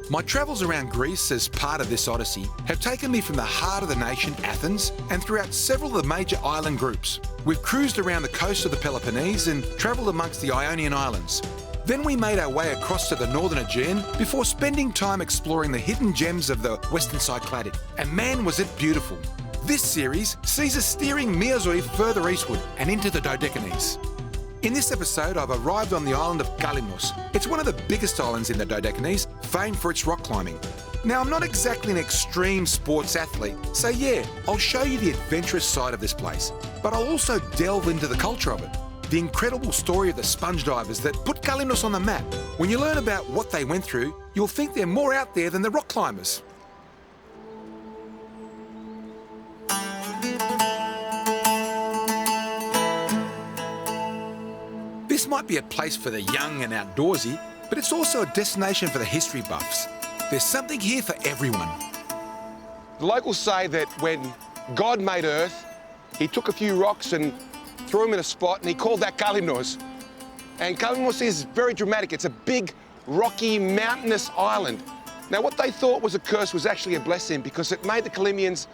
My travels around Greece as part of this odyssey have taken me from the heart of the nation, Athens, and throughout several of the major island groups. We've cruised around the coast of the Peloponnese and travelled amongst the Ionian Islands. Then we made our way across to the northern Aegean before spending time exploring the hidden gems of the western Cycladic. And man, was it beautiful. This series sees us steering Miozoe further eastward and into the Dodecanies. In this episode, I've arrived on the island of Kálymnos. It's one of the biggest islands in the Dodecanies, famed for its rock climbing. Now, I'm not exactly an extreme sports athlete, so yeah, I'll show you the adventurous side of this place. But I'll also delve into the culture of it, the incredible story of the sponge divers that put Kálymnos on the map. When you learn about what they went through, you'll think they're more out there than the rock climbers. This might be a place for the young and outdoorsy, but it's also a destination for the history buffs. There's something here for everyone. The locals say that when God made Earth, he took a few rocks and threw them in a spot, and he called that Kálymnos. And Kálymnos is very dramatic. It's a big, rocky, mountainous island. Now, what they thought was a curse was actually a blessing because it made the Kalymnians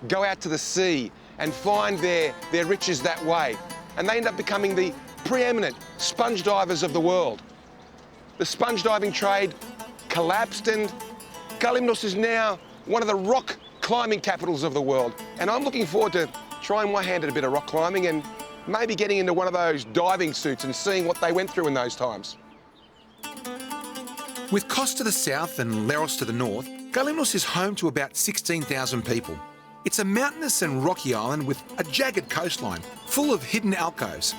go out to the sea and find their riches that way. And they end up becoming the preeminent sponge divers of the world. The sponge diving trade collapsed, and Kálymnos is now one of the rock climbing capitals of the world. And I'm looking forward to trying my hand at a bit of rock climbing and maybe getting into one of those diving suits and seeing what they went through in those times. With Kos to the south and Leros to the north, Kálymnos is home to about 16,000 people. It's a mountainous and rocky island with a jagged coastline, full of hidden alcoves.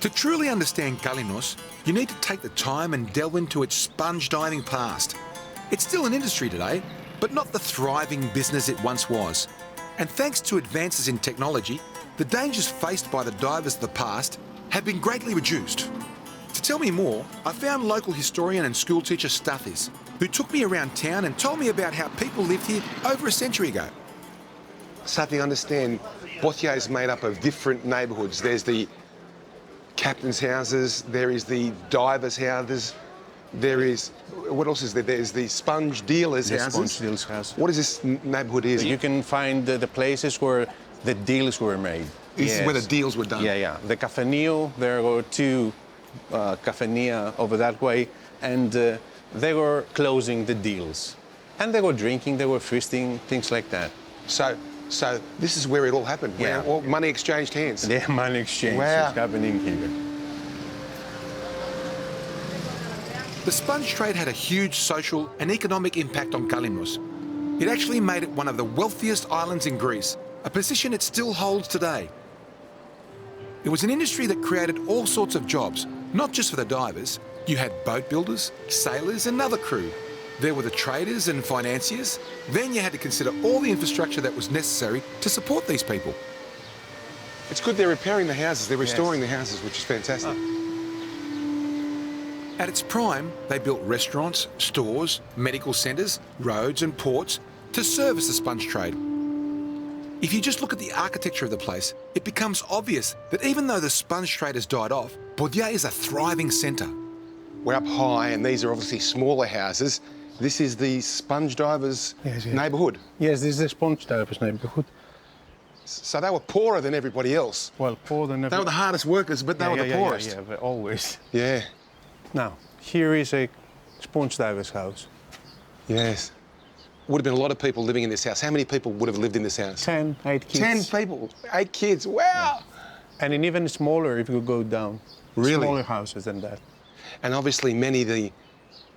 To truly understand Kálymnos, you need to take the time and delve into its sponge diving past. It's still an industry today, but not the thriving business it once was. And thanks to advances in technology, the dangers faced by the divers of the past have been greatly reduced. To tell me more, I found local historian and school teacher Stathis, who took me around town and told me about how people lived here over a century ago. Stathis, understand, Bothia is made up of different neighbourhoods. There's the captain's houses, there is the divers' houses, there is, what else is there? There's the sponge dealers' houses. Sponge dealers' house. What is this neighbourhood is? You can find the places where the deals were made. This is where the deals were done? Yeah. The cafenio, there were two cafenia over that way, and they were closing the deals. And they were drinking, they were feasting, things like that. So this is where it all happened, where all money exchanged hands. Yeah, money exchange Wow. is happening here. The sponge trade had a huge social and economic impact on Kálymnos. It actually made it one of the wealthiest islands in Greece, a position it still holds today. It was an industry that created all sorts of jobs, not just for the divers. You had boat builders, sailors and another crew. There were the traders and financiers. Then you had to consider all the infrastructure that was necessary to support these people. It's good they're repairing the houses, they're restoring the houses, which is fantastic. At its prime, they built restaurants, stores, medical centres, roads and ports to service the sponge trade. If you just look at the architecture of the place, it becomes obvious that even though the sponge trade has died off, Podia is a thriving centre. We're up high, and these are obviously smaller houses. This is the sponge divers' neighbourhood. Yes, this is the sponge divers' neighbourhood. So they were poorer than everybody else. Well, poorer than everybody. They were the hardest workers, but they were the poorest. Yeah, but always. Yeah. Now, here is a sponge diver's house. Yes. Would have been a lot of people living in this house. How many people would have lived in this house? 8 kids. 10 people, 8 kids, wow! Yeah. And in even smaller if you go down. Really? Smaller houses than that. And obviously many of the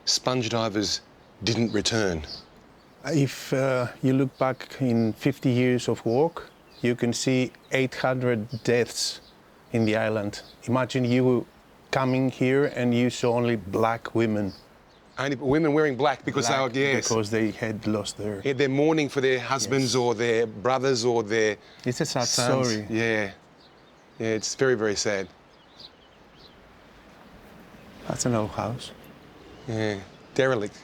sponge divers didn't return. If you look back in 50 years of work, you can see 800 deaths in the island. Imagine you coming here and you saw only black women. Only women wearing black because Black, they were, yes. Because they had lost their... Yeah, they're mourning for their husbands or their brothers or their It's a sad sons. story. Yeah. Yeah, it's very, very sad. That's an old house. Yeah, derelict.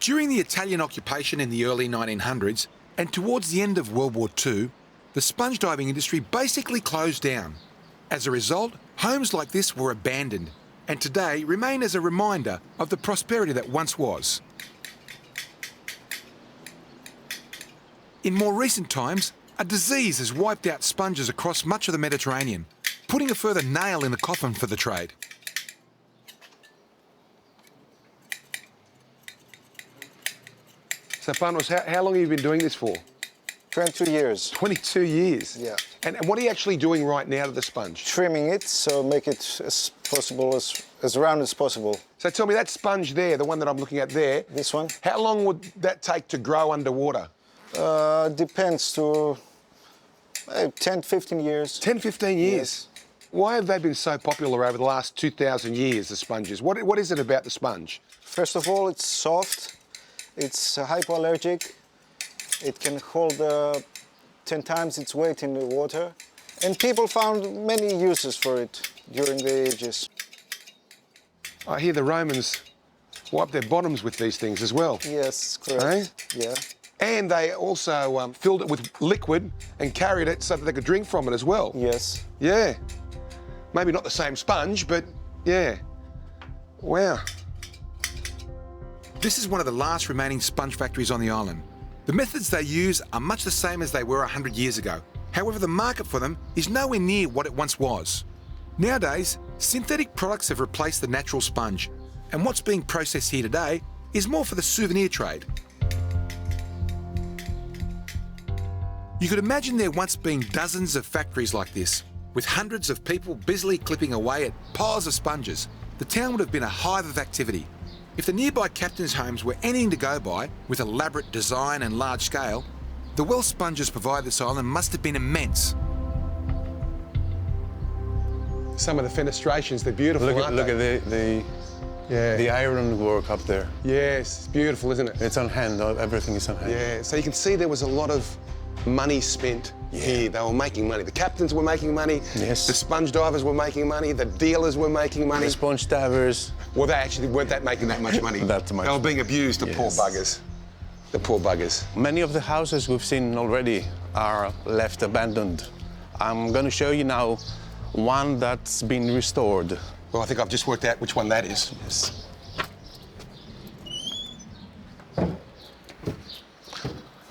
During the Italian occupation in the early 1900s and towards the end of World War II, the sponge diving industry basically closed down. As a result, homes like this were abandoned. and today remain as a reminder of the prosperity that once was. In more recent times, a disease has wiped out sponges across much of the Mediterranean, putting a further nail in the coffin for the trade. So, Panos, how long have you been doing this for? 22 years. 22 years? Yeah. And what are you actually doing right now to the sponge? Trimming it, so make it as round as possible. So tell me, that sponge there, the one that I'm looking at there, This one? how long would that take to grow underwater? Depends to 10, 15 years. 10, 15 years? Yes. Why have they been so popular over the last 2,000 years, the sponges? What is it about the sponge? First of all, it's soft, it's hypoallergic, it can hold 10 times its weight in the water, and people found many uses for it during the ages. I hear the Romans wipe their bottoms with these things as well. Yes, correct. Yeah. And they also filled it with liquid and carried it so that they could drink from it as well. Yes. Yeah. Maybe not the same sponge, but yeah. Wow. This is one of the last remaining sponge factories on the island. The methods they use are much the same as they were 100 years ago. However, the market for them is nowhere near what it once was. Nowadays, synthetic products have replaced the natural sponge, and what's being processed here today is more for the souvenir trade. You could imagine there once being dozens of factories like this, with hundreds of people busily clipping away at piles of sponges. The town would have been a hive of activity. If the nearby captains' homes were anything to go by, with elaborate design and large scale, the wealth sponges provided this island must have been immense. Some of the fenestrations, they're beautiful, Look aren't at they? the iron work up there. Yes, it's beautiful, isn't it? It's on hand, everything is on hand. Yeah, so you can see there was a lot of money spent here. They were making money. The captains were making money. Yes. The sponge divers were making money. The dealers were making money. The sponge divers. Well, they actually weren't making that much money. That much. They were being abused, the poor Yes. buggers. The poor buggers. Many of the houses we've seen already are left abandoned. I'm going to show you now one that's been restored. Well, I think I've just worked out which one that is. Yes.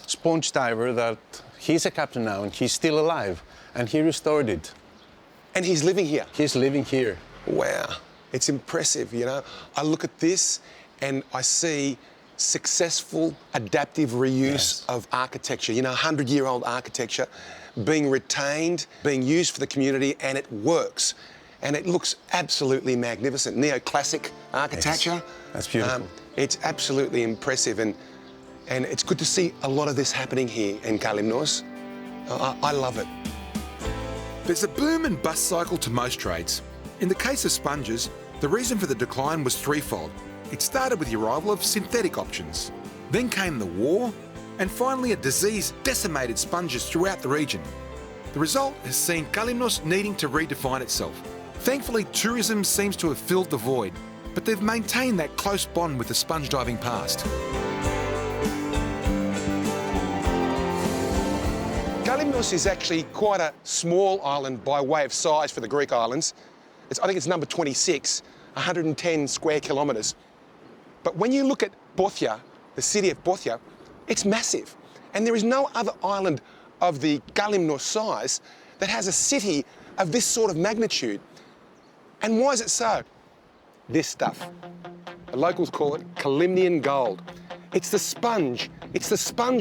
Sponge diver that he's a captain now and he's still alive and he restored it. And he's living here. He's living here. Wow, it's impressive, you know. I look at this and I see successful adaptive reuse of architecture, you know, 100-year-old architecture being retained, being used for the community, and it works. And it looks absolutely magnificent. Neoclassic architecture. Yes, that's beautiful. It's absolutely impressive, and it's good to see a lot of this happening here in Kálymnos. I love it. There's a boom and bust cycle to most trades. In the case of sponges, the reason for the decline was threefold. It started with the arrival of synthetic options. Then came the war, and finally a disease decimated sponges throughout the region. The result has seen Kálymnos needing to redefine itself. Thankfully, tourism seems to have filled the void, but they've maintained that close bond with the sponge diving past. Kálymnos is actually quite a small island by way of size for the Greek islands. I think it's number 26, 110 square kilometres. But when you look at Bothia, the city of Bothia, it's massive. And there is no other island of the Kálymnos size that has a city of this sort of magnitude. And why is it so? This stuff. The locals call it Kalymnian gold. It's the sponge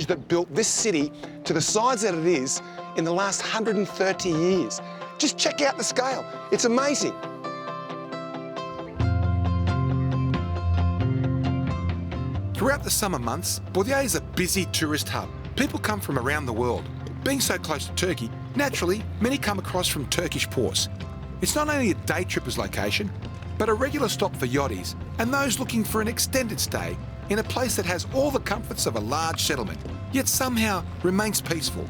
that built this city to the size that it is in the last 130 years. Just check out the scale. It's amazing. Throughout the summer months, Bothia is a busy tourist hub. People come from around the world. Being so close to Turkey, naturally, many come across from Turkish ports. It's not only a day tripper's location, but a regular stop for yachties and those looking for an extended stay in a place that has all the comforts of a large settlement, yet somehow remains peaceful.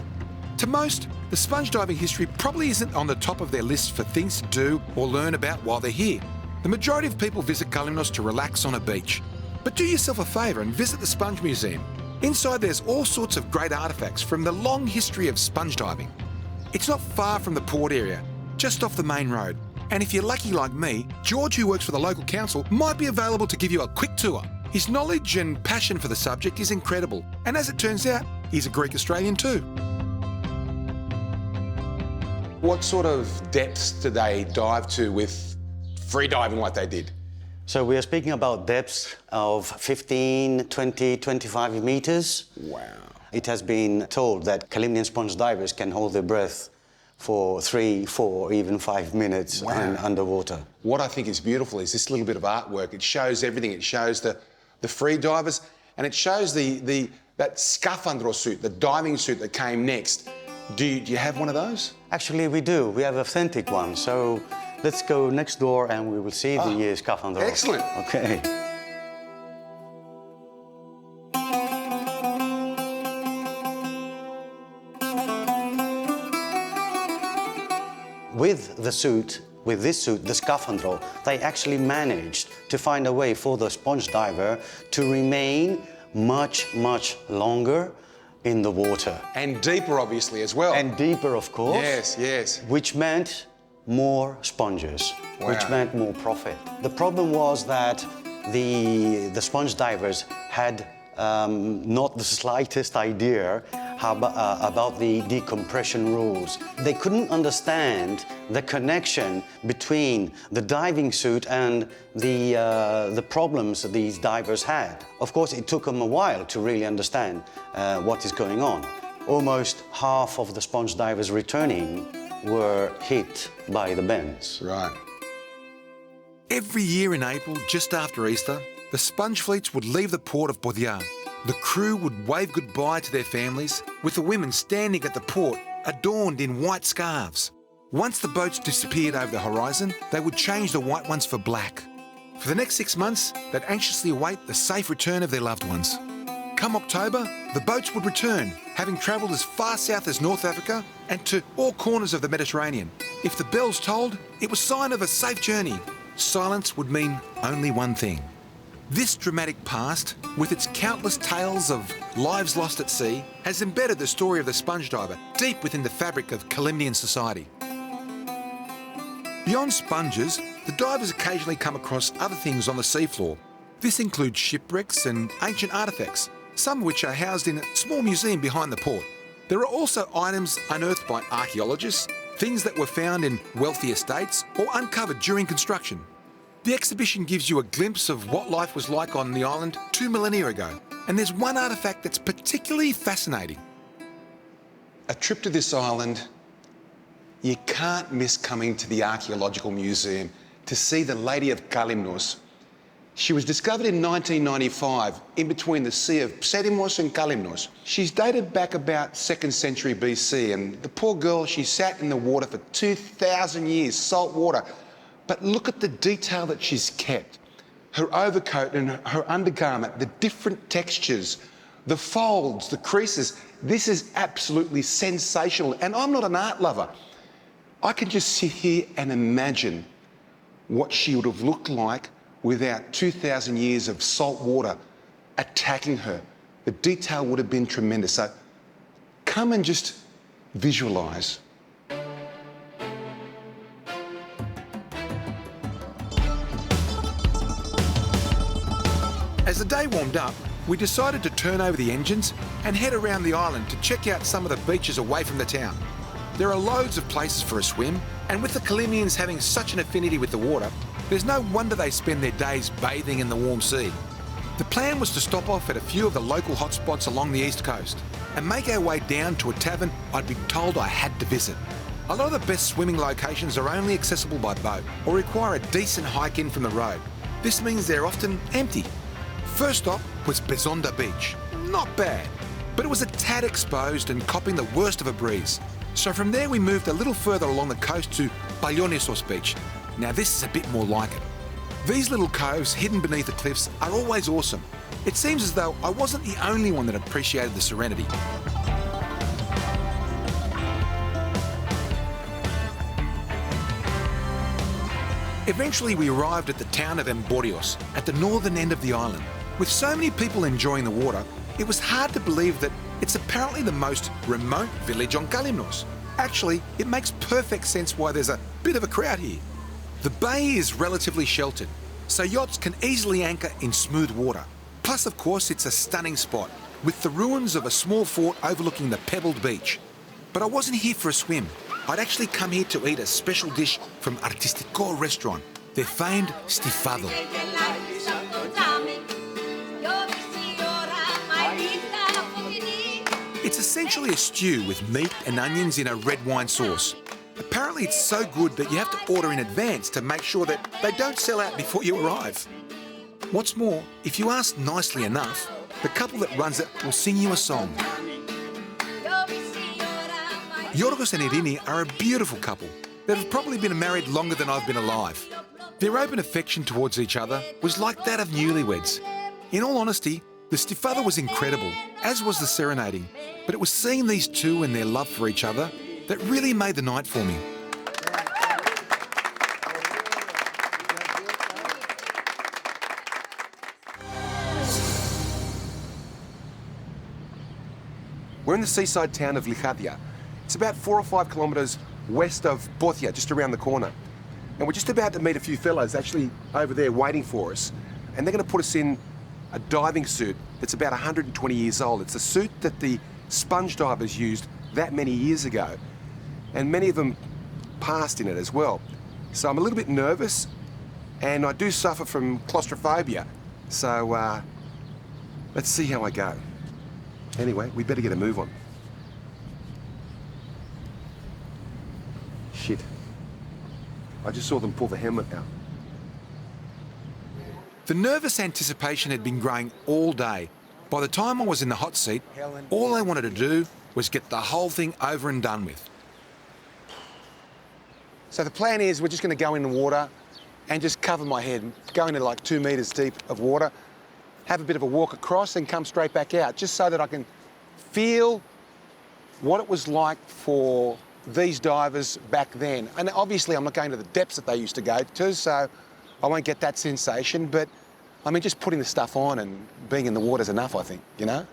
To most, the sponge diving history probably isn't on the top of their list for things to do or learn about while they're here. The majority of people visit Kálymnos to relax on a beach. But do yourself a favour and visit the Sponge Museum. Inside there's all sorts of great artefacts from the long history of sponge diving. It's not far from the port area, just off the main road. And if you're lucky like me, George, who works for the local council, might be available to give you a quick tour. His knowledge and passion for the subject is incredible, and as it turns out, he's a Greek Australian too. What sort of depths do they dive to with free diving like they did? So we are speaking about depths of 15, 20, 25 meters. Wow. It has been told that Kalymnian sponge divers can hold their breath for 3, 4, even 5 minutes underwater. What I think is beautiful is this little bit of artwork. It shows everything. It shows the free divers, and it shows that scaphandro suit, the diving suit that came next. Do you have one of those? Actually, we do. We have authentic ones. So let's go next door and we will see the scaphandro. Excellent. Okay. With this suit, the scaphandro, they actually managed to find a way for the sponge diver to remain much, much longer in the water. And deeper, obviously, as well. And deeper, of course. Yes, yes. Which meant more sponges, which meant more profit. The problem was that the sponge divers had not the slightest idea about the decompression rules. They couldn't understand the connection between the diving suit and the problems that these divers had. Of course, it took them a while to really understand what is going on. Almost half of the sponge divers returning were hit by the bends. Right. Every year in April, just after Easter, the sponge fleets would leave the port of Bodia. The crew would wave goodbye to their families, with the women standing at the port, adorned in white scarves. Once the boats disappeared over the horizon, they would change the white ones for black. For the next 6 months, they'd anxiously await the safe return of their loved ones. Come October, the boats would return, having travelled as far south as North Africa and to all corners of the Mediterranean. If the bells tolled, it was sign of a safe journey. Silence would mean only one thing. This dramatic past, with its countless tales of lives lost at sea, has embedded the story of the sponge diver deep within the fabric of Kalymnian society. Beyond sponges, the divers occasionally come across other things on the seafloor. This includes shipwrecks and ancient artefacts, some of which are housed in a small museum behind the port. There are also items unearthed by archaeologists, things that were found in wealthy estates or uncovered during construction. The exhibition gives you a glimpse of what life was like on the island 2 millennia ago, and there's one artefact that's particularly fascinating. A trip to this island, you can't miss coming to the Archaeological Museum to see the Lady of Kálymnos. She was discovered in 1995 in between the Sea of Pseudimos and Kálymnos. She's dated back about 2nd century BC, and the poor girl, she sat in the water for 2,000 years, salt water. But look at the detail that she's kept. Her overcoat and her undergarment, the different textures, the folds, the creases. This is absolutely sensational. And I'm not an art lover. I can just sit here and imagine what she would have looked like without 2,000 years of salt water attacking her. The detail would have been tremendous. So come and just visualise. As the day warmed up, we decided to turn over the engines and head around the island to check out some of the beaches away from the town. There are loads of places for a swim, and with the Kalymnians having such an affinity with the water, there's no wonder they spend their days bathing in the warm sea. The plan was to stop off at a few of the local hotspots along the east coast and make our way down to a tavern I'd been told I had to visit. A lot of the best swimming locations are only accessible by boat or require a decent hike in from the road. This means they're often empty. First stop was Bezonda Beach. Not bad, but it was a tad exposed and copping the worst of a breeze. So from there we moved a little further along the coast to Palionissos Beach. Now this is a bit more like it. These little coves hidden beneath the cliffs are always awesome. It seems as though I wasn't the only one that appreciated the serenity. Eventually we arrived at the town of Emborios, at the northern end of the island. With so many people enjoying the water, it was hard to believe that it's apparently the most remote village on Kalymnos. Actually, it makes perfect sense why there's a bit of a crowd here. The bay is relatively sheltered, so yachts can easily anchor in smooth water. Plus, of course, it's a stunning spot, with the ruins of a small fort overlooking the pebbled beach. But I wasn't here for a swim. I'd actually come here to eat a special dish from Artistico restaurant, their famed stifado. It's essentially a stew with meat and onions in a red wine sauce. Apparently it's so good that you have to order in advance to make sure that they don't sell out before you arrive. What's more, if you ask nicely enough, the couple that runs it will sing you a song. Yorgos and Irene are a beautiful couple that have probably been married longer than I've been alive. Their open affection towards each other was like that of newlyweds. In all honesty, the stifado was incredible, as was the serenading, but it was seeing these two and their love for each other that really made the night for me. We're in the seaside town of Lichadia. It's about 4 or 5 kilometres west of Bothia, just around the corner. And we're just about to meet a few fellows actually over there waiting for us. And they're going to put us in a diving suit that's about 120 years old. It's a suit that the sponge divers used that many years ago. And many of them passed in it as well. So I'm a little bit nervous, and I do suffer from claustrophobia. So let's see how I go. Anyway, we better get a move on. Shit. I just saw them pull the helmet out. The nervous anticipation had been growing all day. By the time I was in the hot seat, all I wanted to do was get the whole thing over and done with. So the plan is we're just going to go in the water and just cover my head, go into like 2 metres deep of water, have a bit of a walk across and come straight back out, just so that I can feel what it was like for these divers back then. And obviously I'm not going to the depths that they used to go to, so I won't get that sensation, but I mean, just putting the stuff on and being in the water is enough, I think, you know?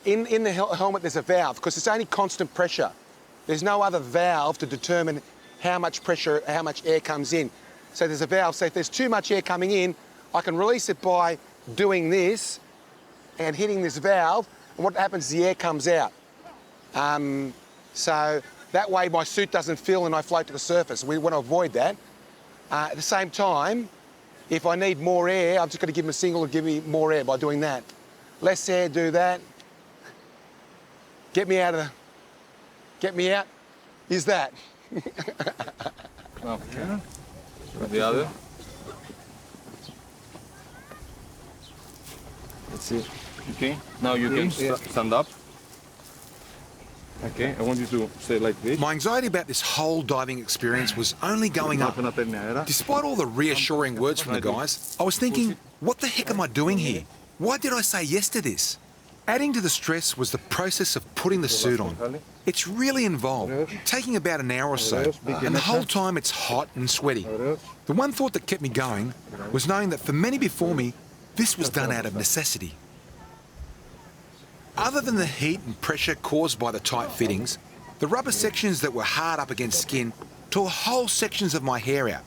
In the helmet there's a valve, because it's only constant pressure. There's no other valve to determine how much pressure, how much air comes in. So there's a valve, so if there's too much air coming in, I can release it by doing this and hitting this valve, and what happens is the air comes out. So that way my suit doesn't fill and I float to the surface. We want to avoid that. At the same time, if I need more air, I've just got to give them a signal to give me more air by doing that. Less air, do that. Get me out of the... Get me out. Is that? Okay. The other. Let's see. Okay. Now you can stand up. Okay. I want you to stay like this. My anxiety about this whole diving experience was only going up. Despite all the reassuring words from the guys, I was thinking, what the heck am I doing here? Why did I say yes to this? Adding to the stress was the process of putting the suit on. It's really involved, taking about an hour or so, and the whole time it's hot and sweaty. The one thought that kept me going was knowing that for many before me, this was done out of necessity. Other than the heat and pressure caused by the tight fittings, the rubber sections that were hard up against skin tore whole sections of my hair out.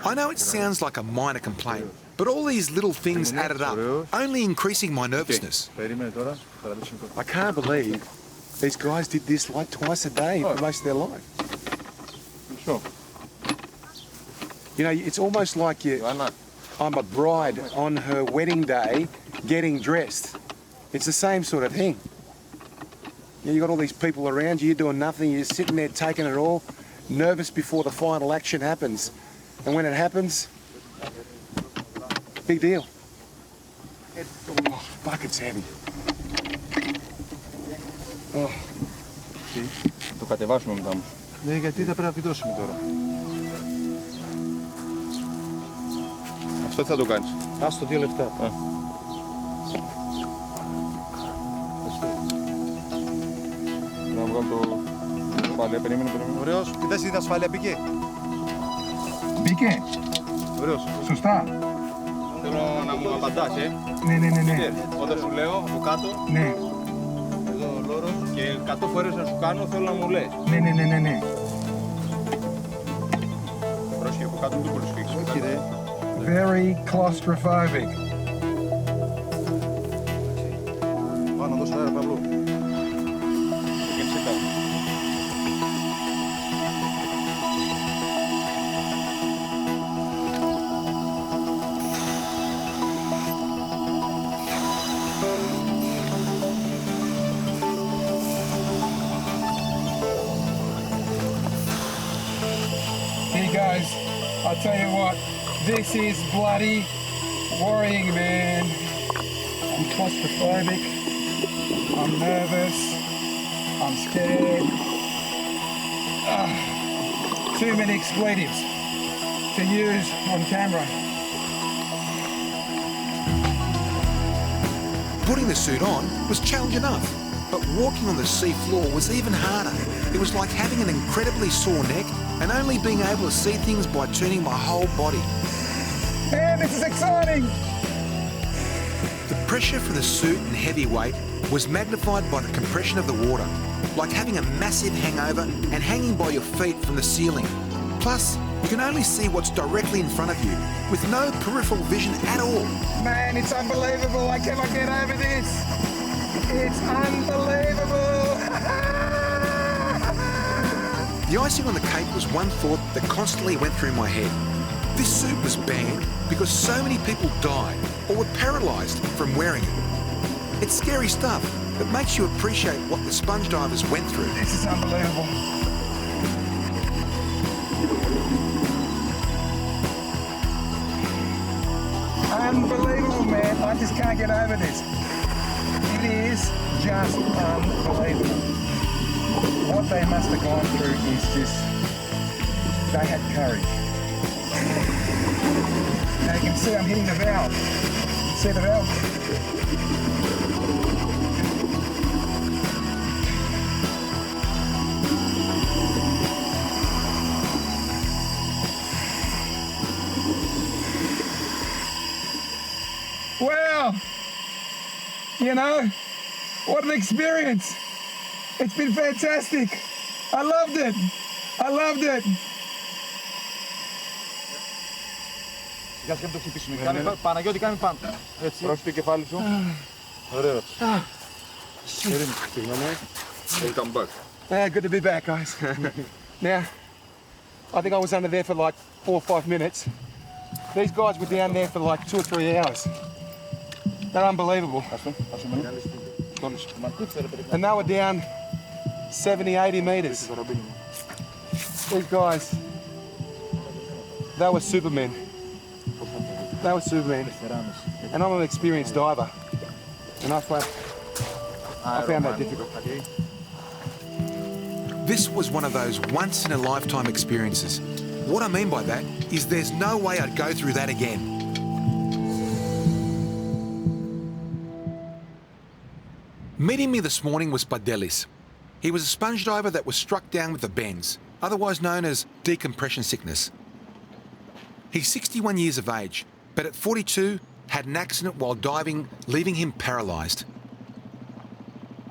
I know it sounds like a minor complaint, but all these little things added up, only increasing my nervousness. I can't believe these guys did this like twice a day for most of their life. Sure. You know, it's almost like I'm a bride on her wedding day getting dressed. It's the same sort of thing. You got all these people around you, you're doing nothing, you're sitting there taking it all, nervous before the final action happens. And when it happens, big deal. Oh, fuck, it's heavy. Oh. Το κατεβάσουμε μετά όμως. Ναι, γιατί θα πρέπει να πηδώσουμε τώρα. Αυτό τι θα το κάνεις? Ας το 2 λεπτά. Να βγάλω το ασφάλεια, περίμενε. Ωραίος, κοιτάς την ασφάλεια μπήκε. Μπήκε. Ωραίος. Σωστά. Θέλω να μου απαντάς, Ναι. Όταν σου λέω από κάτω, Ναι. εδώ ο λόρος, και 100 φορές να σου κάνω, θέλω να μου λες. Ναι. Πρόσχε. Όχι, από κάτω δεν μπορείς να φύγεις. Όχι ρε. Very claustrophobic. Πάνω, δώσε αέρα, Παύλο. You can sit down. Here goes. I'll tell you what, this is bloody worrying, man. I'm claustrophobic. I'm nervous. I'm scared. Too many expletives to use on camera. Putting the suit on was challenge enough, but walking on the sea floor was even harder. It was like having an incredibly sore neck and only being able to see things by turning my whole body. Man, this is exciting! The pressure from the suit and heavy weight was magnified by the compression of the water, like having a massive hangover and hanging by your feet from the ceiling. Plus, you can only see what's directly in front of you, with no peripheral vision at all. Man, it's unbelievable. I cannot get over this. It's unbelievable. The icing on the cake was one thought that constantly went through my head. This suit was banned because so many people died or were paralysed from wearing it. It's scary stuff that makes you appreciate what the sponge divers went through. This is unbelievable. Unbelievable, man. I just can't get over this. It is just unbelievable. What they must have gone through is just, they had courage. Now you can see I'm hitting the valve. See the valve? Wow! You know, what an experience! It's been fantastic! I loved it! I loved it! Για να το χτυπήσουμε. Παναγιώτη, κάνε πάνω. Έτσι. Πρόσφυγε το κεφάλι σου. Ωραίος. Welcome back. Yeah, good to be back, guys. Now, I think I was under there for like 4 or 5 minutes. These guys were down there for like 2 or 3 hours. They're unbelievable. And they were down 70, 80 metres. These guys, they were supermen. They were supermen. And I'm an experienced diver. And I found that difficult. This was one of those once-in-a-lifetime experiences. What I mean by that is there's no way I'd go through that again. Meeting me this morning was Padelis. He was a sponge diver that was struck down with the bends, otherwise known as decompression sickness. He's 61 years of age, but at 42 had an accident while diving, leaving him paralysed.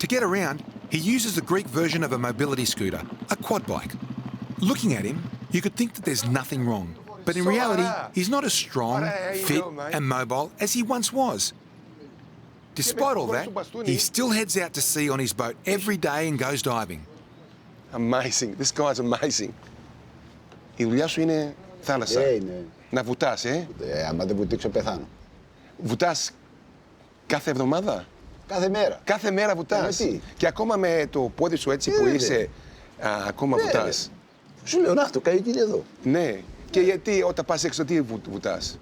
To get around, he uses the Greek version of a mobility scooter, a quad bike. Looking at him, you could think that there's nothing wrong, but in reality, he's not as strong, fit and mobile as he once was. Despite all that, he still heads out to sea on his boat every day and goes diving. Amazing. This guy's amazing. Η δουλειά σου είναι θάλασσα. Είναι. Να βουτάς, Άμα δεν βουτήξω, πεθάνω. Βουτάς κάθε εβδομάδα. Κάθε μέρα. Κάθε μέρα βουτάς. Τι. Και ακόμα με το πόδι σου έτσι που είσαι, ακόμα βουτάς. Σου λέω, να, το καίκι είναι εδώ. Ναι. Και γιατί όταν πας έξω, τι βουτάς.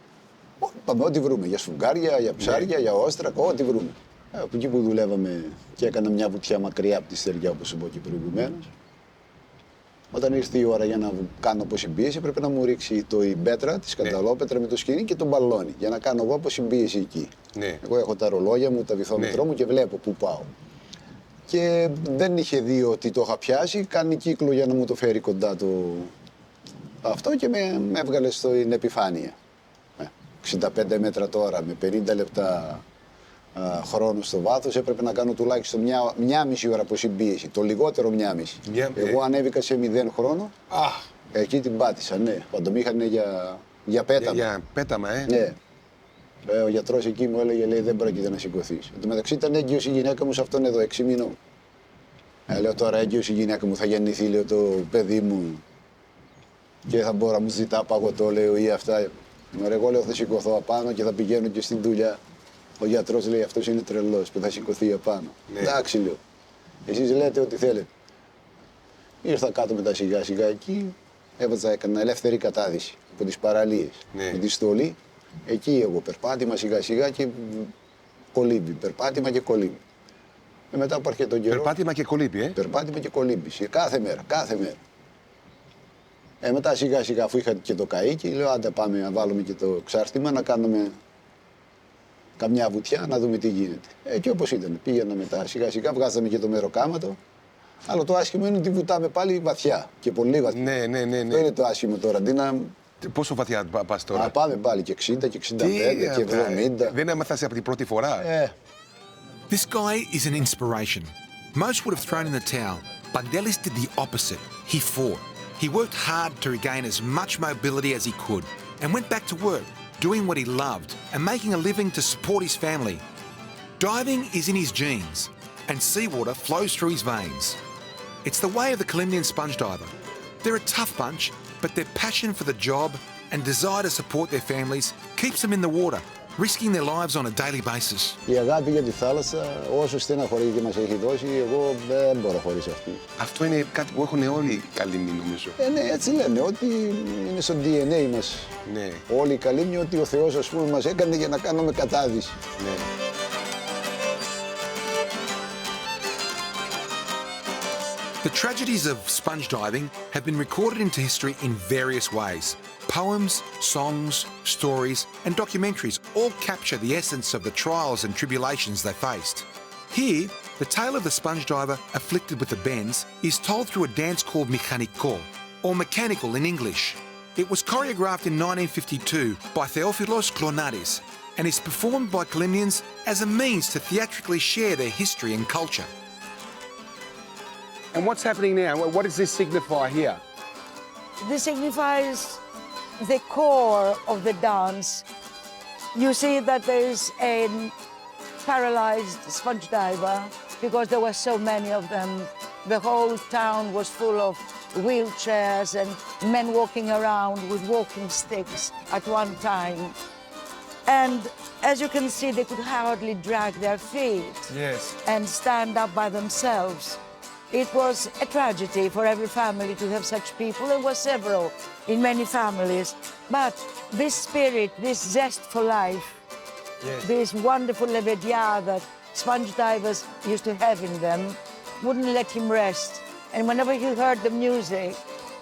Πάμε ό,τι βρούμε. Για σφουγγάρια, για ψάρια, για όστρακα, ό,τι βρούμε. Από εκεί που δουλεύαμε και έκανα μια βουτιά μακριά από τη στεριά, όπως είπα και προηγουμένως. Όταν ήρθε η ώρα για να κάνω αποσυμπίεση, έπρεπε να μου ρίξει η πέτρα, τη σκαταλόπετρα με το σκηνή και τον μπαλόνι, για να κάνω εγώ αποσυμπίεση εκεί. Ναι. Εγώ έχω τα ρολόγια μου, τα βυθόμετρό μου και βλέπω πού πάω. Και δεν είχε δει ότι το είχα πιάσει, κάνει κύκλο για να μου το φέρει κοντά αυτό και με έβγαλε στην επιφάνεια. 65 μέτρα τώρα, με 50 λεπτά χρόνο στο βάθος, έπρεπε να κάνω τουλάχιστον μια μισή ώρα αποσυμπίεση, το λιγότερο μια μισή. Εγώ ανέβηκα σε 0 χρόνο Εκεί την πάτησα, ναι. Παντομήχανε για πέταμα. Για πέταμα, Ναι. Ο γιατρός εκεί μου έλεγε, λέει, δεν πρόκειται να σηκωθείς. Εν τω μεταξύ ήταν έγκυος η γυναίκα μου σε αυτόν εδώ, 6 μήνων. Λέω τώρα έγκυος η γυναίκα μου θα γεννηθεί, λέω, το παιδί μου και θα μπορώ να μου ζητά παγωτό, λέω, ή αυτά. Εγώ λέω θα σηκωθώ απάνω και θα πηγαίνω και στην δουλειά. Ο γιατρός λέει αυτός είναι τρελός που θα σηκωθεί απάνω. Ναι. Εντάξει, λέω. Εσείς λέτε ό,τι θέλετε. Ήρθα κάτω μετά σιγά σιγά εκεί, έκανα ελεύθερη κατάδυση από τις παραλίες. Ναι. Με τη στολή, εκεί εγώ περπάτημα σιγά σιγά και κολύμπι. Περπάτημα και κολύμπι. Μετά από αρκετό καιρό. Περπάτημα και κολύμπι, Περπάτημα και κολύμπι. Κάθε μέρα, κάθε μέρα. Μετά σιγά σιγά, αφού είχα και το καΐκι, λέω άντε πάμε να βάλουμε και το ξάρτημα, να κάνουμε καμιά βουτιά, να δούμε τι γίνεται. Και όπως ήταν, πήγαινα μετά σιγά σιγά, βγάζαμε και το μεροκάματο. Αλλά το άσχημο είναι ότι βουτάμε πάλι βαθιά και πολύ βαθιά. Ναι. Αυτό είναι το άσχημο τώρα. Αντί να... Πόσο βαθιά πας τώρα? Να πάμε πάλι και 60 και 65 και 70. Δεν έμαθες από την πρώτη φορά. This guy is an inspiration. Most would have thrown in the towel. Bandelis did the opposite. He fought. He worked hard to regain as much mobility as he could and went back to work, doing what he loved and making a living to support his family. Diving is in his genes and seawater flows through his veins. It's the way of the Kalymnian sponge diver. They're a tough bunch, but their passion for the job and desire to support their families keeps them in the water, risking their lives on a daily basis. Η αγάπη για τη θάλασσα, όσο στεναχωρεί και μας έχει δώσει, εγώ δεν μπορώ χωρίς αυτή. Αυτό είναι κάτι που έχουν όλοι οι Καλύμνοι, νομίζω. Ναι, έτσι λένε, ότι είναι στο DNA μας. Ναι. Όλοι οι Καλύμνοι, ότι ο Θεός, ας πούμε, μας έκανε για να κάνουμε κατάδυση. Ναι. The tragedies of sponge diving have been recorded into history in various ways. Poems, songs, stories, and documentaries all capture the essence of the trials and tribulations they faced. Here, the tale of the sponge diver afflicted with the bends is told through a dance called mechaniko, or mechanical in English. It was choreographed in 1952 by Theophilos Klonadis and is performed by Kalymnians as a means to theatrically share their history and culture. And what's happening now? What does this signify here? This signifies the core of the dance. You see that there is a paralyzed sponge diver because there were so many of them. The whole town was full of wheelchairs and men walking around with walking sticks at one time. And as you can see, they could hardly drag their feet and stand up by themselves. It was a tragedy for every family to have such people. There were several in many families. But this spirit, this zest for life, this wonderful levedia that sponge divers used to have in them, wouldn't let him rest. And whenever he heard the music,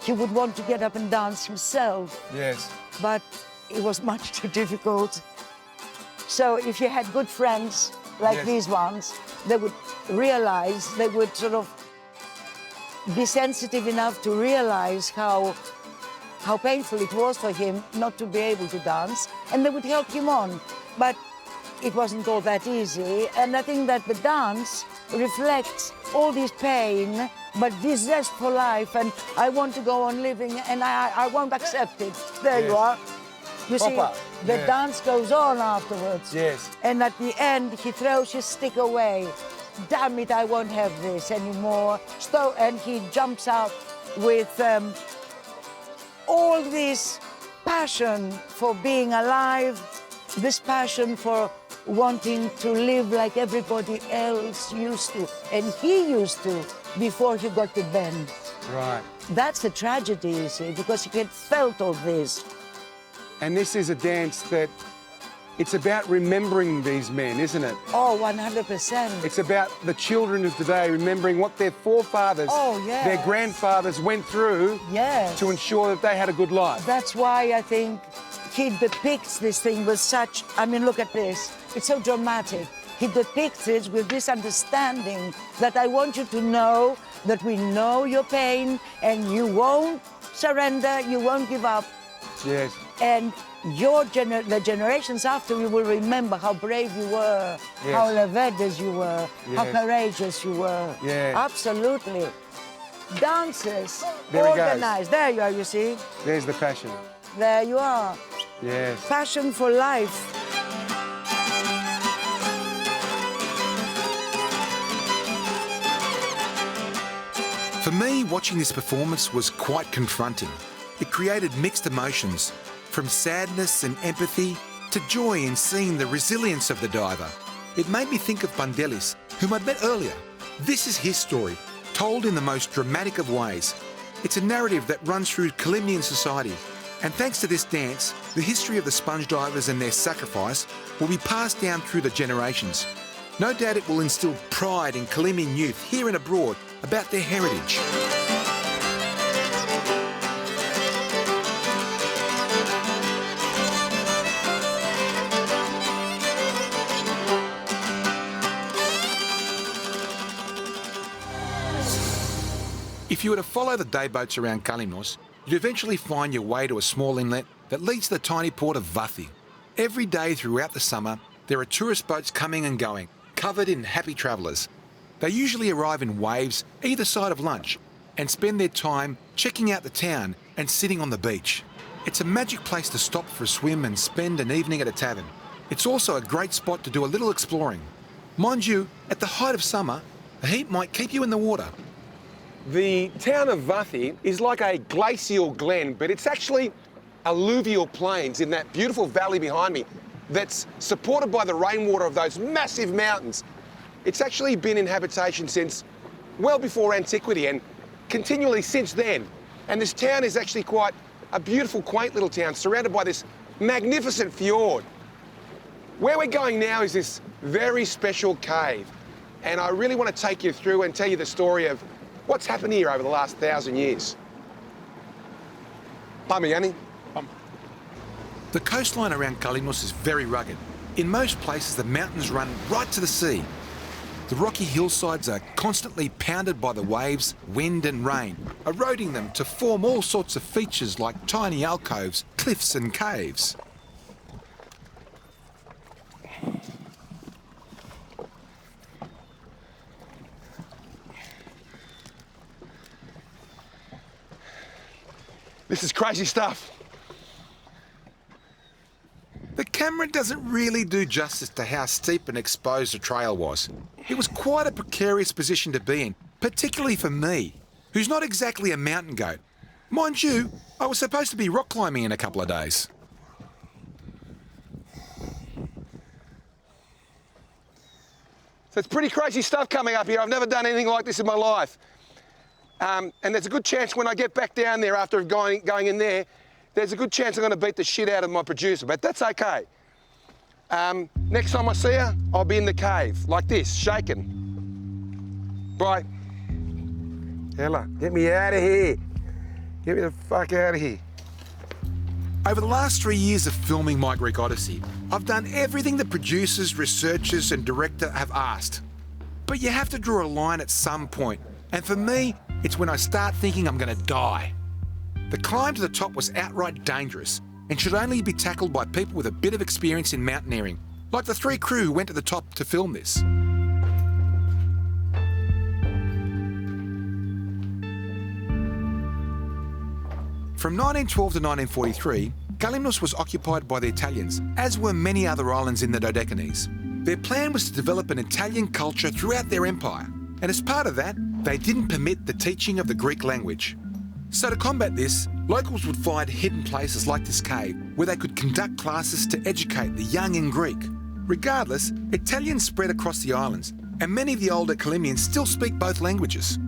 he would want to get up and dance himself. Yes. But it was much too difficult. So if you had good friends like these ones, they would realize, they would sort of be sensitive enough to realize how painful it was for him not to be able to dance, and they would help him on. But it wasn't all that easy, and I think that the dance reflects all this pain, but this zest for life, and I want to go on living, and I won't accept it. There you are. You see, the dance goes on afterwards. Yes. And at the end, he throws his stick away. Damn it, I won't have this anymore. And he jumps out with all this passion for being alive, this passion for wanting to live like everybody else used to, and he used to before he got the bend. Right. That's the tragedy, you see, because he had felt all this. And this is a dance that it's about remembering these men, isn't it? Oh, 100%. It's about the children of today remembering what their forefathers, their grandfathers went through to ensure that they had a good life. That's why I think he depicts this thing with such, I mean, look at this. It's so dramatic. He depicts it with this understanding that I want you to know that we know your pain and you won't surrender, you won't give up. Yes. And the generations after you will remember how brave you were, how levedes you were, how courageous you were. Yeah. Absolutely. dances There he goes. organized. There you are, you see. There's the passion. There you are. Yes. Passion for life. For me, watching this performance was quite confronting. It created mixed emotions, from sadness and empathy to joy in seeing the resilience of the diver. It made me think of Bandelis, whom I'd met earlier. This is his story, told in the most dramatic of ways. It's a narrative that runs through Kalymnian society, and thanks to this dance, the history of the sponge divers and their sacrifice will be passed down through the generations. No doubt it will instill pride in Kalymnian youth here and abroad about their heritage. If you were to follow the day boats around Kálymnos, you'd eventually find your way to a small inlet that leads to the tiny port of Vathi. Every day throughout the summer, there are tourist boats coming and going, covered in happy travellers. They usually arrive in waves either side of lunch and spend their time checking out the town and sitting on the beach. It's a magic place to stop for a swim and spend an evening at a tavern. It's also a great spot to do a little exploring. Mind you, at the height of summer, the heat might keep you in the water. The town of Vathi is like a glacial glen, but it's actually alluvial plains in that beautiful valley behind me that's supported by the rainwater of those massive mountains. It's actually been in habitation since well before antiquity and continually since then. And this town is actually quite a beautiful, quaint little town surrounded by this magnificent fjord. Where we're going now is this very special cave. And I really want to take you through and tell you the story of what's happened here over the last 1,000 years. Πάμε, Γιάννη. The coastline around Kálymnos is very rugged. In most places, the mountains run right to the sea. The rocky hillsides are constantly pounded by the waves, wind and rain, eroding them to form all sorts of features like tiny alcoves, cliffs and caves. This is crazy stuff. The camera doesn't really do justice to how steep and exposed the trail was. It was quite a precarious position to be in, particularly for me, who's not exactly a mountain goat. Mind you, I was supposed to be rock climbing in a couple of days. So it's pretty crazy stuff coming up here. I've never done anything like this in my life. And there's a good chance when I get back down there after going in there, there's a good chance I'm going to beat the shit out of my producer, but that's okay. Next time I see her, I'll be in the cave, like this, shaking. Right. Ella, get me out of here. Get me the fuck out of here. Over the last 3 years of filming My Greek Odyssey, I've done everything the producers, researchers and director have asked. But you have to draw a line at some point, and for me, it's when I start thinking I'm going to die. The climb to the top was outright dangerous and should only be tackled by people with a bit of experience in mountaineering, like the 3 crew who went to the top to film this. From 1912 to 1943, Kálymnos was occupied by the Italians, as were many other islands in the Dodecanies. Their plan was to develop an Italian culture throughout their empire, and as part of that, they didn't permit the teaching of the Greek language. So to combat this, locals would find hidden places like this cave where they could conduct classes to educate the young in Greek. Regardless, Italians spread across the islands, and many of the older Kalymnians still speak both languages.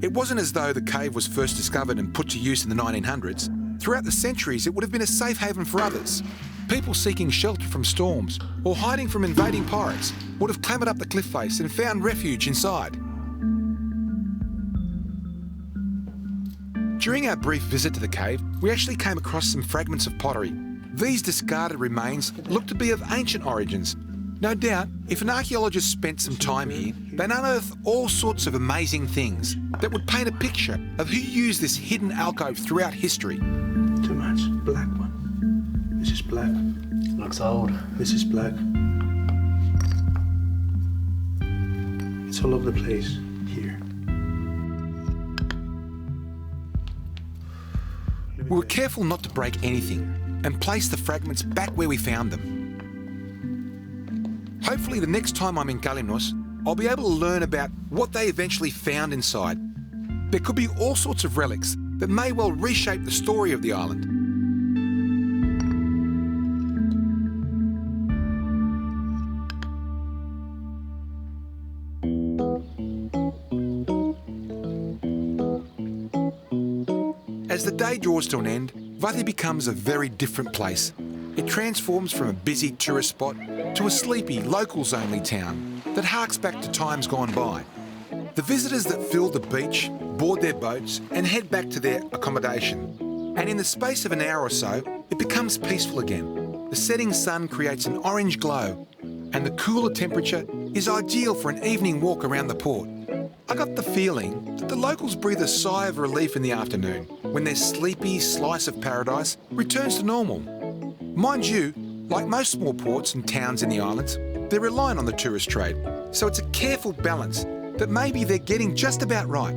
It wasn't as though the cave was first discovered and put to use in the 1900s. Throughout the centuries, it would have been a safe haven for others. People seeking shelter from storms or hiding from invading pirates would have clambered up the cliff face and found refuge inside. During our brief visit to the cave, we actually came across some fragments of pottery. These discarded remains look to be of ancient origins. No doubt, if an archaeologist spent some time here, they'd unearth all sorts of amazing things that would paint a picture of who used this hidden alcove throughout history. Too much. Black one. This is black. Looks old. This is black. It's all over the place here. We were careful not to break anything and placed the fragments back where we found them. Hopefully the next time I'm in Kάλυμνος, I'll be able to learn about what they eventually found inside. There could be all sorts of relics that may well reshape the story of the island. As the day draws to an end, Vathi becomes a very different place. It transforms from a busy tourist spot to a sleepy, locals-only town that harks back to times gone by. The visitors that fill the beach board their boats and head back to their accommodation. And in the space of an hour or so, it becomes peaceful again. The setting sun creates an orange glow, and the cooler temperature is ideal for an evening walk around the port. I got the feeling that the locals breathe a sigh of relief in the afternoon when their sleepy slice of paradise returns to normal. Mind you, like most small ports and towns in the islands, they're reliant on the tourist trade, so it's a careful balance that maybe they're getting just about right.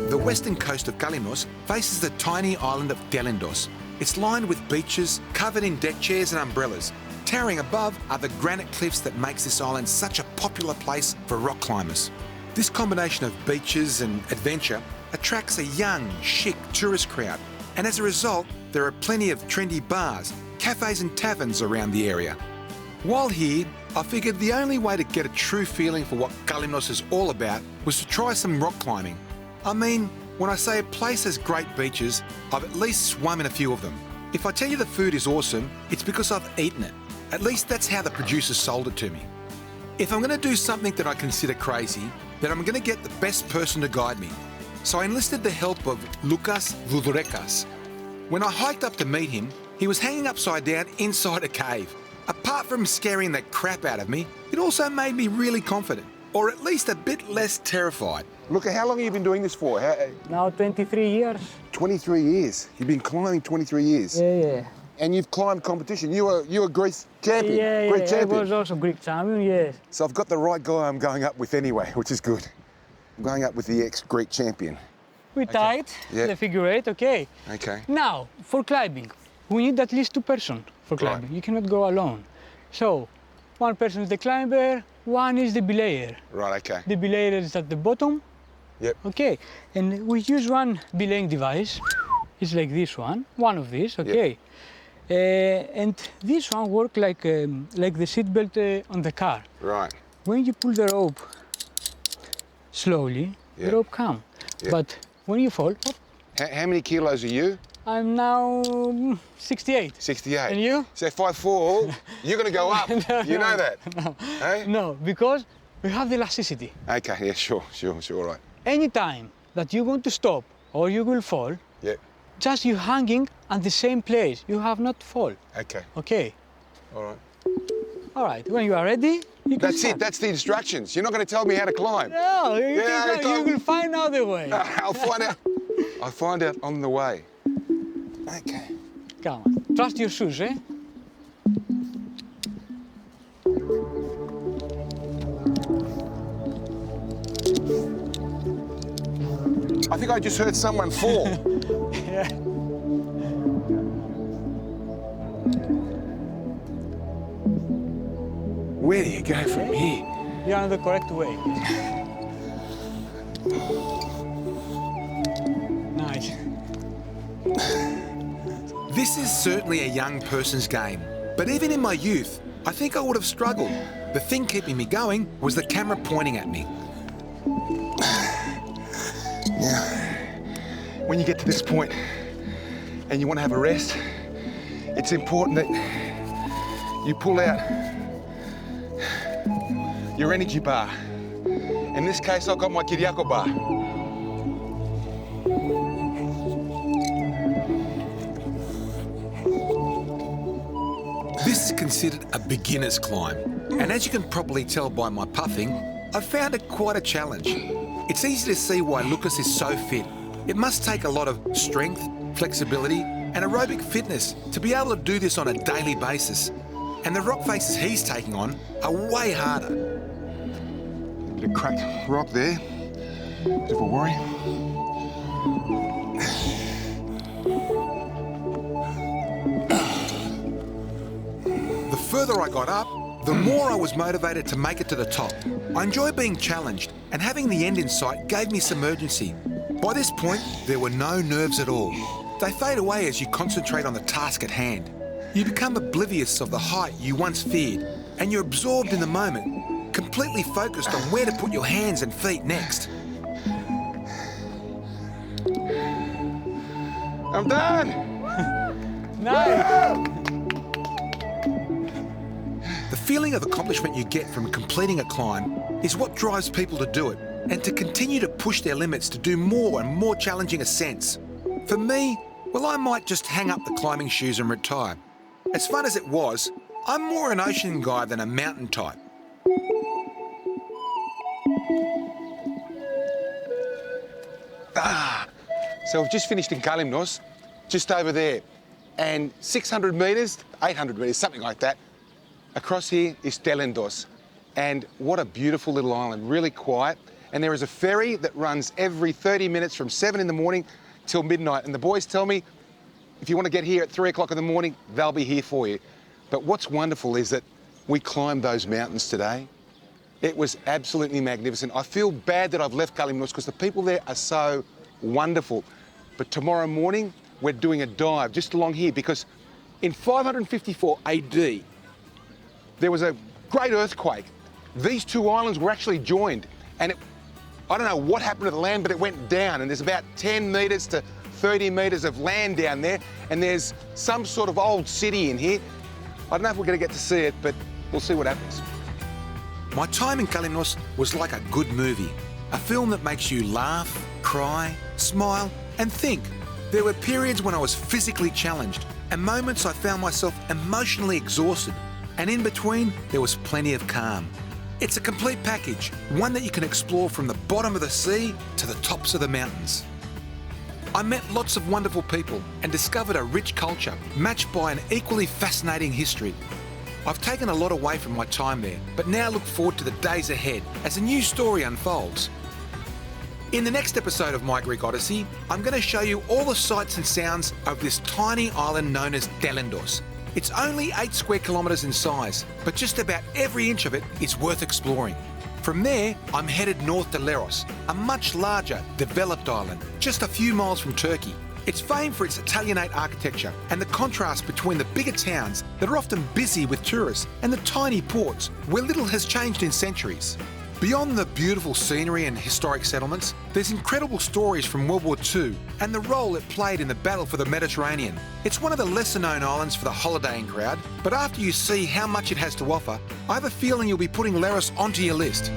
The western coast of Kάλυμνος faces the tiny island of Telendos. It's lined with beaches covered in deck chairs and umbrellas. Towering above are the granite cliffs that makes this island such a popular place for rock climbers. This combination of beaches and adventure attracts a young, chic tourist crowd, and as a result, there are plenty of trendy bars, cafes and taverns around the area. While here, I figured the only way to get a true feeling for what Kάλυμνος is all about was to try some rock climbing. I mean, when I say a place has great beaches, I've at least swum in a few of them. If I tell you the food is awesome, it's because I've eaten it. At least that's how the producers sold it to me. If I'm going to do something that I consider crazy, then I'm going to get the best person to guide me. So I enlisted the help of Lukas Voudourikas. When I hiked up to meet him, he was hanging upside down inside a cave. Apart from scaring the crap out of me, it also made me really confident, or at least a bit less terrified. Look, how long have you been doing this for? Now 23 years. 23 years. You've been climbing 23 years. Yeah. And you've climbed competition. You were Greece champion. Greek champion. I was also Greek champion, yes. So I've got the right guy I'm going up with anyway, which is good. I'm going up with the ex-Greek champion. We tied the figure eight, okay. Okay. Now, for climbing, we need at least 2 persons for climbing. You cannot go alone. So, 1 person is the climber, 1 is the belayer. Right, okay. The belayer is at the bottom. Yep. Okay, and we use 1 belaying device. It's like this one of these, okay. Yep. And this one works like the seatbelt on the car. Right. When you pull the rope slowly, the rope comes. But when you fall, How many kilos are you? I'm now 68. 68. And you? So if I fall, you're going to go up. You know that? No. Hey? No, because we have the elasticity. Okay, yeah, sure, right. Anytime that you're going to stop or you will fall, just you hanging at the same place. You have not fall. Okay. Okay. All right. All right. When you are ready, you can That's start. it. That's the instructions. You're not going to tell me how to climb. No, you will find out the way. I'll find out. I'll find out on the way. Okay. Come on. Trust your shoes, eh? I think I just heard someone fall. Yeah. Where do you go from here? You're on the correct way. Nice. This is certainly a young person's game, but even in my youth, I think I would have struggled. The thing keeping me going was the camera pointing at me. Now, when you get to this point and you want to have a rest, it's important that you pull out your energy bar. In this case, I've got my Kyriako bar. This is considered a beginner's climb, and as you can probably tell by my puffing, I've found it quite a challenge. It's easy to see why Lucas is so fit. It must take a lot of strength, flexibility, and aerobic fitness to be able to do this on a daily basis. And the rock faces he's taking on are way harder. Bit of cracked rock there. Bit of a worry. The further I got up, the more I was motivated to make it to the top. I enjoy being challenged, and having the end in sight gave me some urgency. By this point, there were no nerves at all. They fade away as you concentrate on the task at hand. You become oblivious of the height you once feared, and you're absorbed in the moment, completely focused on where to put your hands and feet next. I'm done! Nice! The feeling of accomplishment you get from completing a climb is what drives people to do it and to continue to push their limits to do more and more challenging ascents. For me, well, I might just hang up the climbing shoes and retire. As fun as it was, I'm more an ocean guy than a mountain type. So we've just finished in Kάλυμνος, just over there. And 600 metres, 800 metres, something like that. Across here is Telendos. And what a beautiful little island, really quiet. And there is a ferry that runs every 30 minutes from 7 in the morning till midnight. And the boys tell me, if you want to get here at 3 o'clock in the morning, they'll be here for you. But what's wonderful is that we climbed those mountains today. It was absolutely magnificent. I feel bad that I've left Kάλυμνος because the people there are so wonderful. But tomorrow morning, we're doing a dive just along here because in 554 AD, there was a great earthquake. These two islands were actually joined, and I don't know what happened to the land, but it went down, and there's about 10 metres to 30 metres of land down there, and there's some sort of old city in here. I don't know if we're going to get to see it, but we'll see what happens. My time in Kάλυμνος was like a good movie, a film that makes you laugh, cry, smile, and think. There were periods when I was physically challenged, and moments I found myself emotionally exhausted. And in between, there was plenty of calm. It's a complete package, one that you can explore from the bottom of the sea to the tops of the mountains. I met lots of wonderful people and discovered a rich culture matched by an equally fascinating history. I've taken a lot away from my time there, but now look forward to the days ahead as a new story unfolds. In the next episode of My Greek Odyssey, I'm going to show you all the sights and sounds of this tiny island known as Telendos. It's only 8 square kilometres in size, but just about every inch of it is worth exploring. From there, I'm headed north to Leros, a much larger, developed island, just a few miles from Turkey. It's famed for its Italianate architecture and the contrast between the bigger towns that are often busy with tourists and the tiny ports where little has changed in centuries. Beyond the beautiful scenery and historic settlements, there's incredible stories from World War II and the role it played in the battle for the Mediterranean. It's one of the lesser-known islands for the holidaying crowd, but after you see how much it has to offer, I have a feeling you'll be putting Leros onto your list.